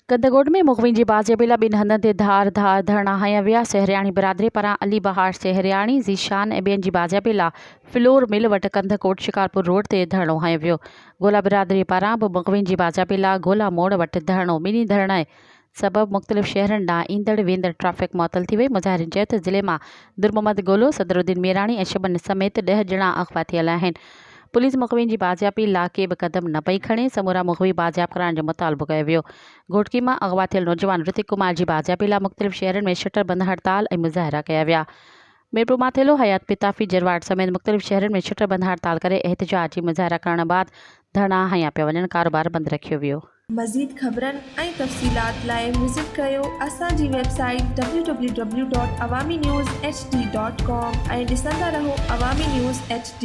कंदगोट में मुखबिन जी बाजेबिला बिन हंधनि ते धार धरणा हया विया। सहरियाणी बिरादरी पारां अली बहार सहरियाणी ज़ीशान ऐं ॿियनि जी बाजेबिला फ्लोर मिल वटि कंदकोट शिकारपुर रोड ते धरणो हयो वियो। गोला बिरादरी पारां बि मुखबिन जी बाजेबिला गोला मोड़ वटि धरणो। ॿिन्ही धरणे सबबि मुख़्तलिफ़ शहरनि ॾांहुं ईंदड़ वेंदड़ ट्रैफ़िक मुअतल थी वई। मुज़ाहिरीन चयो त ज़िले मां दुर्मुहम्मद गोलो, सदरुद्दीन मेराणी ऐं शबन समेत 10 ॼणा अग़वा थियल आहिनि। पुलिस मुखबिन जी बाजियाबी ला के बि क़दम न पई खणे। समूरा मुखबी बाजियाब कराइण जो मुतालबो कयो वियो। घोटकी मां अग़वा थियल नौजवान ऋतिक कुमार जी बाजियाबी लाइ मुख़्तलिफ़ शहरनि में शटर बंद हड़ताल ऐं मुज़ाहिरा कया विया। मीरपुर माथेलो, हयात पिताफ़ी, जरवाट समेत मुख़्तलिफ़ शहरनि में शटर बंद हड़ताल करे एहतजाजी मुज़ाहिरा करण बाद धरना हया पिया वञनि। कारोबार बंदि रखियो वियो। मज़ीद ख़बरनि ऐं तफ़सीलात लाइ विज़िट कयो असांजी वेबसाइट www.awamiNewsHD.com ऐं ॾिसंदा रहो अवामी न्यूज़ HD।